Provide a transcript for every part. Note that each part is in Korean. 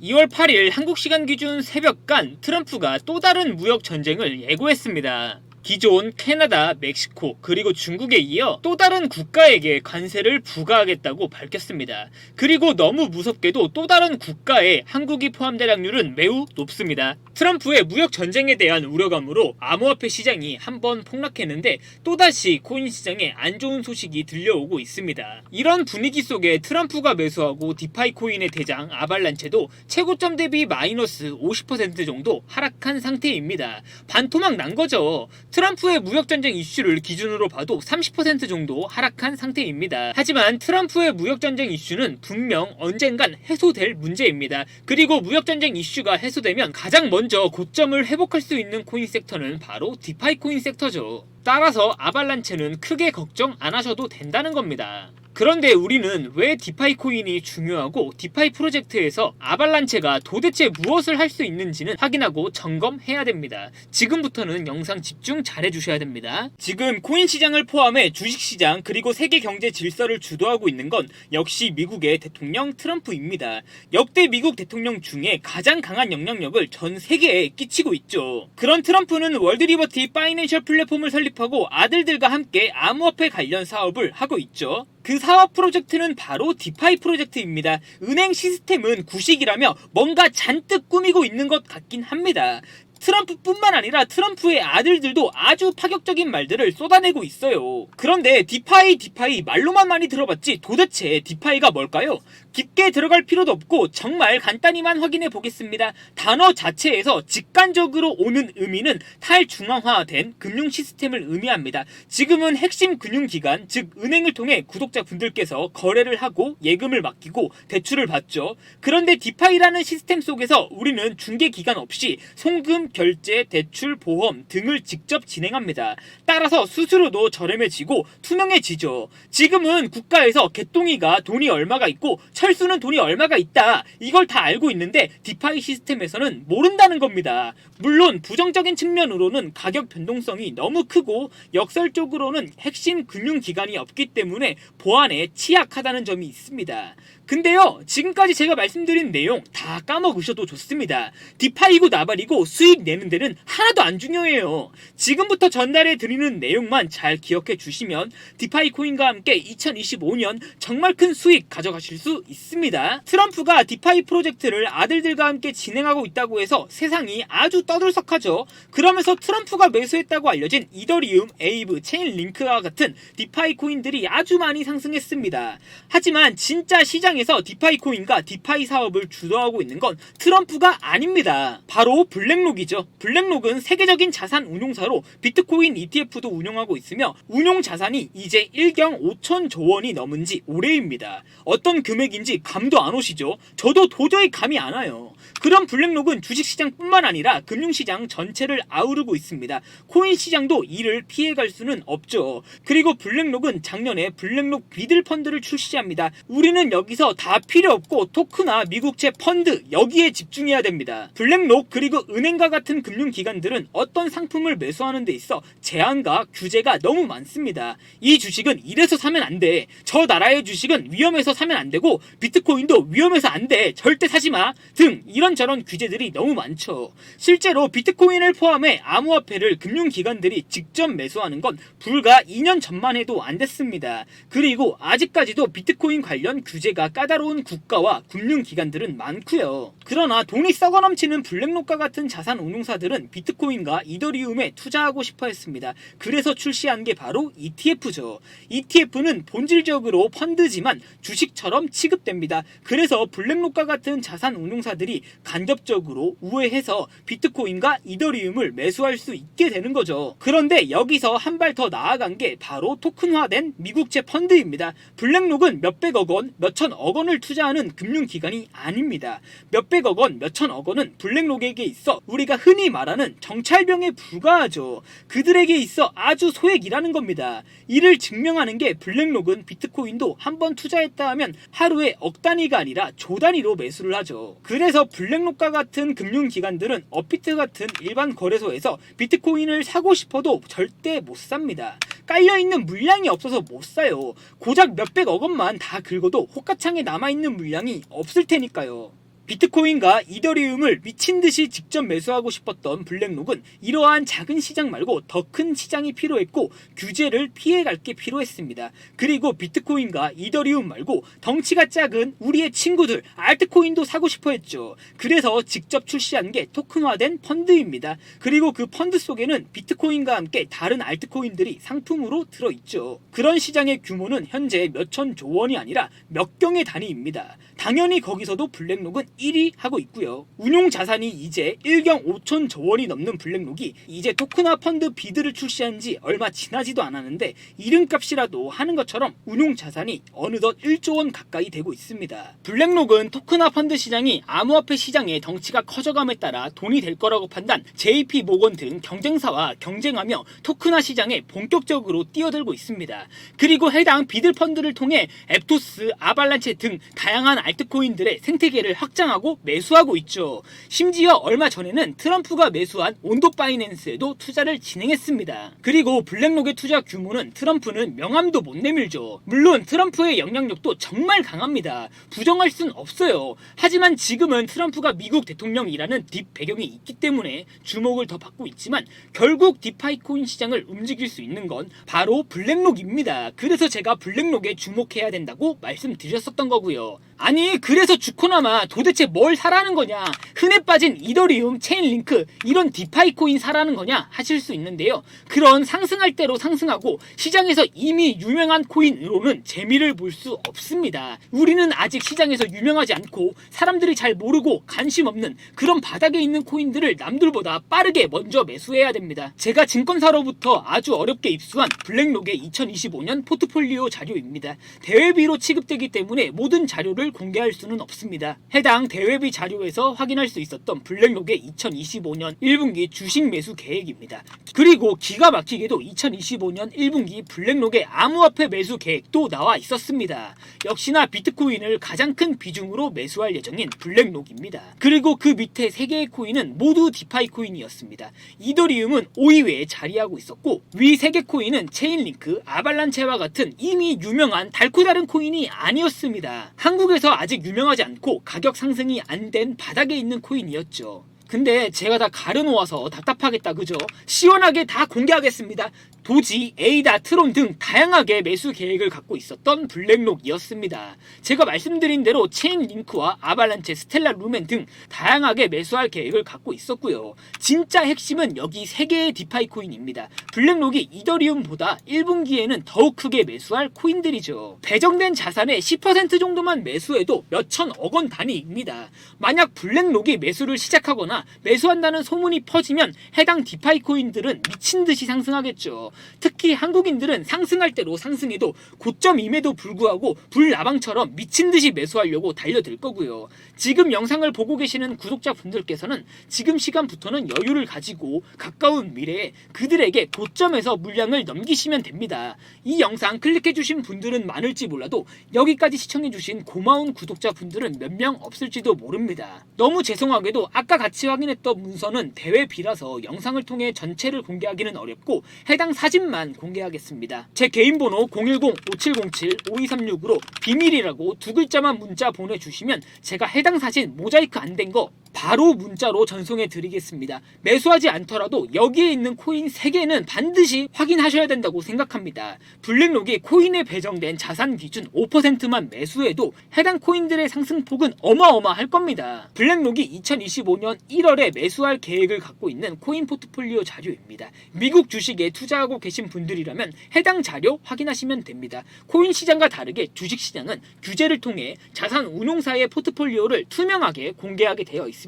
2월 8일 한국 시간 기준 새벽간 트럼프가 또 다른 무역 전쟁을 예고했습니다. 기존 캐나다, 멕시코, 그리고 중국에 이어 또 다른 국가에게 관세를 부과하겠다고 밝혔습니다. 그리고 너무 무섭게도 또 다른 국가에 한국이 포함될 확률은 매우 높습니다. 트럼프의 무역 전쟁에 대한 우려감으로 암호화폐 시장이 한번 폭락했는데 또다시 코인 시장에 안 좋은 소식이 들려오고 있습니다. 이런 분위기 속에 트럼프가 매수하고 디파이 코인의 대장 아발란체도 최고점 대비 마이너스 50% 정도 하락한 상태입니다. 반토막 난 거죠. 트럼프의 무역전쟁 이슈를 기준으로 봐도 30% 정도 하락한 상태입니다. 하지만 트럼프의 무역전쟁 이슈는 분명 언젠간 해소될 문제입니다. 그리고 무역전쟁 이슈가 해소되면 가장 먼저 고점을 회복할 수 있는 코인 섹터는 바로 디파이 코인 섹터죠. 따라서 아발란체는 크게 걱정 안 하셔도 된다는 겁니다. 그런데 우리는 왜 디파이 코인이 중요하고 디파이 프로젝트에서 아발란체가 도대체 무엇을 할 수 있는지는 확인하고 점검해야 됩니다. 지금부터는 영상 집중 잘 해주셔야 됩니다. 지금 코인 시장을 포함해 주식 시장 그리고 세계 경제 질서를 주도하고 있는 건 역시 미국의 대통령 트럼프입니다. 역대 미국 대통령 중에 가장 강한 영향력을 전 세계에 끼치고 있죠. 그런 트럼프는 월드리버티 파이낸셜 플랫폼을 설립하고 아들들과 함께 암호화폐 관련 사업을 하고 있죠. 그 사업 프로젝트는 바로 디파이 프로젝트입니다. 은행 시스템은 구식이라며 뭔가 잔뜩 꾸미고 있는 것 같긴 합니다. 트럼프뿐만 아니라 트럼프의 아들들도 아주 파격적인 말들을 쏟아내고 있어요. 그런데 디파이 말로만 많이 들어봤지 도대체 디파이가 뭘까요? 깊게 들어갈 필요도 없고 정말 간단히만 확인해 보겠습니다. 단어 자체에서 직관적으로 오는 의미는 탈중앙화된 금융 시스템을 의미합니다. 지금은 핵심 금융기관, 즉 은행을 통해 구독자분들께서 거래를 하고 예금을 맡기고 대출을 받죠. 그런데 디파이라는 시스템 속에서 우리는 중개기관 없이 송금, 결제, 대출, 보험 등을 직접 진행합니다. 따라서 수수료도 저렴해지고 투명해지죠. 지금은 국가에서 개똥이가 돈이 얼마가 있고 철수는 돈이 얼마가 있다, 이걸 다 알고 있는데 디파이 시스템에서는 모른다는 겁니다. 물론 부정적인 측면으로는 가격 변동성이 너무 크고 역설적으로는 핵심 금융기관이 없기 때문에 보안에 취약하다는 점이 있습니다. 근데요, 지금까지 제가 말씀드린 내용 다 까먹으셔도 좋습니다. 디파이고 나발이고 수익 내는 데는 하나도 안 중요해요. 지금부터 전달해 드리는 내용만 잘 기억해 주시면 디파이 코인과 함께 2025년 정말 큰 수익 가져가실 수 있습니다. 트럼프가 디파이 프로젝트를 아들들과 함께 진행하고 있다고 해서 세상이 아주 떠들썩하죠. 그러면서 트럼프가 매수했다고 알려진 이더리움, 에이브, 체인링크와 같은 디파이 코인들이 아주 많이 상승했습니다. 하지만 진짜 시장에서 디파이 코인과 디파이 사업을 주도하고 있는 건 트럼프가 아닙니다. 바로 블랙록이죠. 블랙록은 세계적인 자산 운용사로 비트코인 ETF도 운용하고 있으며 운용 자산이 이제 1경 5천조 원이 넘은 지 오래입니다. 어떤 금액인지 감도 안 오시죠? 저도 도저히 감이 안 와요. 그런 블랙록은 주식시장뿐만 아니라 금융시장 전체를 아우르고 있습니다. 코인 시장도 이를 피해갈 수는 없죠. 그리고 블랙록은 작년에 블랙록 비들 펀드를 출시합니다. 우리는 여기서 다 필요 없고 토크나 미국채 펀드 여기에 집중해야 됩니다. 블랙록 그리고 은행과 같은 금융기관들은 어떤 상품을 매수하는 데 있어 제한과 규제가 너무 많습니다. 이 주식은 이래서 사면 안 돼, 저 나라의 주식은 위험해서 사면 안 되고 비트코인도 위험해서 안 돼, 절대 사지마 등 이런저런 규제들이 너무 많죠. 실제로 비트코인을 포함해 암호화폐를 금융기관들이 직접 매수하는 건 불과 2년 전만 해도 안 됐습니다. 그리고 아직까지도 비트코인 관련 규제가 까다로운 국가와 금융기관들은 많고요. 그러나 돈이 썩어 넘치는 블랙록과 같은 자산 운용사들은 비트코인과 이더리움에 투자하고 싶어 했습니다. 그래서 출시한 게 바로 ETF죠. ETF는 본질적으로 펀드지만 주식처럼 취급됩니다. 그래서 블랙록과 같은 자산 운용사들이 간접적으로 우회해서 비트코인과 이더리움을 매수할 수 있게 되는 거죠. 그런데 여기서 한 발 더 나아간 게 바로 토큰화된 미국채 펀드입니다. 블랙록은 몇백억 원, 몇천억 원을 투자하는 금융기관이 아닙니다. 몇백억 원, 몇천억 원은 블랙록에게 있어 우리가 흔히 말하는 정찰병에 불과하죠. 그들에게 있어 아주 소액이라는 겁니다. 이를 증명하는 게 블랙록은 비트코인도 한번 투자했다 하면 하루에 억 단위가 아니라 조 단위로 매수를 하죠. 그래서 블랙록과 같은 금융기관들은 업비트 같은 일반 거래소에서 비트코인을 사고 싶어도 절대 못 삽니다. 깔려있는 물량이 없어서 못 사요. 고작 몇백억 원만 다 긁어도 호가창에 남아있는 물량이 없을 테니까요. 비트코인과 이더리움을 미친듯이 직접 매수하고 싶었던 블랙록은 이러한 작은 시장 말고 더 큰 시장이 필요했고 규제를 피해갈 게 필요했습니다. 그리고 비트코인과 이더리움 말고 덩치가 작은 우리의 친구들 알트코인도 사고 싶어 했죠. 그래서 직접 출시한 게 토큰화된 펀드입니다. 그리고 그 펀드 속에는 비트코인과 함께 다른 알트코인들이 상품으로 들어있죠. 그런 시장의 규모는 현재 몇천조 원이 아니라 몇 경의 단위입니다. 당연히 거기서도 블랙록은 1위 하고 있고요. 운용 자산이 이제 1경 5천조 원이 넘는 블랙록이 이제 토큰화 펀드 비드를 출시한 지 얼마 지나지도 않았는데 이름값이라도 하는 것처럼 운용 자산이 어느덧 1조 원 가까이 되고 있습니다. 블랙록은 토큰화 펀드 시장이 암호화폐 시장의 덩치가 커져감에 따라 돈이 될 거라고 판단, JP 모건 등 경쟁사와 경쟁하며 토큰화 시장에 본격적으로 뛰어들고 있습니다. 그리고 해당 비드 펀드를 통해 앱토스, 아발란체 등 다양한 알트코인들의 생태계를 확장하고 매수하고 있죠. 심지어 얼마 전에는 트럼프가 매수한 온도 바이낸스에도 투자를 진행했습니다. 그리고 블랙록의 투자 규모는 트럼프는 명함도 못 내밀죠. 물론 트럼프의 영향력도 정말 강합니다. 부정할 순 없어요. 하지만 지금은 트럼프가 미국 대통령이라는 딥 배경이 있기 때문에 주목을 더 받고 있지만 결국 디파이 코인 시장을 움직일 수 있는 건 바로 블랙록입니다. 그래서 제가 블랙록에 주목해야 된다고 말씀드렸었던 거고요. 아니 그래서 주코나마 도대체 뭘 사라는 거냐, 흔해 빠진 이더리움, 체인링크 이런 디파이 코인 사라는 거냐 하실 수 있는데요. 그런 상승할 대로 상승하고 시장에서 이미 유명한 코인으로는 재미를 볼 수 없습니다. 우리는 아직 시장에서 유명하지 않고 사람들이 잘 모르고 관심 없는 그런 바닥에 있는 코인들을 남들보다 빠르게 먼저 매수해야 됩니다. 제가 증권사로부터 아주 어렵게 입수한 블랙록의 2025년 포트폴리오 자료입니다. 대회비로 취급되기 때문에 모든 자료를 공개할 수는 없습니다. 해당 대회비 자료에서 확인할 수 있었던 블랙록의 2025년 1분기 주식 매수 계획입니다. 그리고 기가 막히게도 2025년 1분기 블랙록의 암호화폐 매수 계획도 나와 있었습니다. 역시나 비트코인을 가장 큰 비중으로 매수할 예정인 블랙록입니다. 그리고 그 밑에 3개의 코인은 모두 디파이 코인이었습니다. 이더리움은 5위에 자리하고 있었고 위 3개 코인은 체인링크, 아발란체와 같은 이미 유명한 달고 다른 코인이 아니었습니다. 한국에서 아직 유명하지 않고 가격 상승이 안 된 바닥에 있는 코인이었죠. 근데 제가 다 가려놓아서 답답하겠다 그죠? 시원하게 다 공개하겠습니다. 도지, 에이다, 트론 등 다양하게 매수 계획을 갖고 있었던 블랙록이었습니다. 제가 말씀드린 대로 체인링크와 아발란체, 스텔라 루멘 등 다양하게 매수할 계획을 갖고 있었고요. 진짜 핵심은 여기 3개의 디파이 코인입니다. 블랙록이 이더리움보다 1분기에는 더욱 크게 매수할 코인들이죠. 배정된 자산의 10% 정도만 매수해도 몇천억 원 단위입니다. 만약 블랙록이 매수를 시작하거나 매수한다는 소문이 퍼지면 해당 디파이 코인들은 미친듯이 상승하겠죠. 특히 한국인들은 상승할 대로 상승해도 고점임에도 불구하고 불나방처럼 미친듯이 매수하려고 달려들 거고요. 지금 영상을 보고 계시는 구독자분들께서는 지금 시간부터는 여유를 가지고 가까운 미래에 그들에게 고점에서 물량을 넘기시면 됩니다. 이 영상 클릭해주신 분들은 많을지 몰라도 여기까지 시청해주신 고마운 구독자분들은 몇 명 없을지도 모릅니다. 너무 죄송하게도 아까 같이 확인했던 문서는 대회비라서 영상을 통해 전체를 공개하기는 어렵고 해당 사진만 공개하겠습니다. 제 개인 번호 010-5707-5236으로 비밀이라고 2글자만 문자 보내주시면 제가 해당 사진 모자이크 안 된 거 바로 문자로 전송해 드리겠습니다. 매수하지 않더라도 여기에 있는 코인 3개는 반드시 확인하셔야 된다고 생각합니다. 블랙록이 코인에 배정된 자산 기준 5%만 매수해도 해당 코인들의 상승폭은 어마어마할 겁니다. 블랙록이 2025년 1월에 매수할 계획을 갖고 있는 코인 포트폴리오 자료입니다. 미국 주식에 투자하고 계신 분들이라면 해당 자료 확인하시면 됩니다. 코인 시장과 다르게 주식 시장은 규제를 통해 자산 운용사의 포트폴리오를 투명하게 공개하게 되어 있습니다.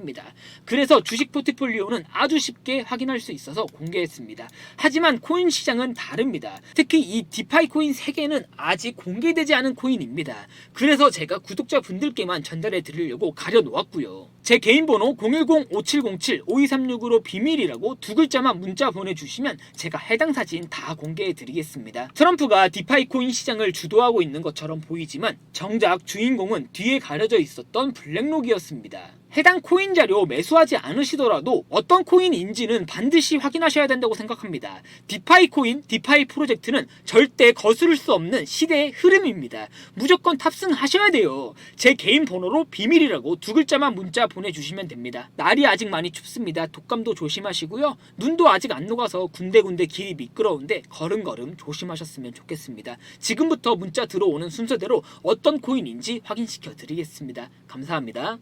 그래서 주식 포트폴리오는 아주 쉽게 확인할 수 있어서 공개했습니다. 하지만 코인 시장은 다릅니다. 특히 이 디파이 코인 3개는 아직 공개되지 않은 코인입니다. 그래서 제가 구독자분들께만 전달해 드리려고 가려놓았고요. 제 개인 번호 010-5707-5236으로 비밀이라고 2글자만 문자 보내주시면 제가 해당 사진 다 공개해 드리겠습니다. 트럼프가 디파이 코인 시장을 주도하고 있는 것처럼 보이지만 정작 주인공은 뒤에 가려져 있었던 블랙록이었습니다. 해당 코인 자료 매수하지 않으시더라도 어떤 코인인지는 반드시 확인하셔야 된다고 생각합니다. 디파이 코인, 디파이 프로젝트는 절대 거스를 수 없는 시대의 흐름입니다. 무조건 탑승하셔야 돼요. 제 개인 번호로 비밀이라고 2글자만 문자 보내주시면 됩니다. 날이 아직 많이 춥습니다. 독감도 조심하시고요. 눈도 아직 안 녹아서 군데군데 길이 미끄러운데 걸음걸음 조심하셨으면 좋겠습니다. 지금부터 문자 들어오는 순서대로 어떤 코인인지 확인시켜 드리겠습니다. 감사합니다.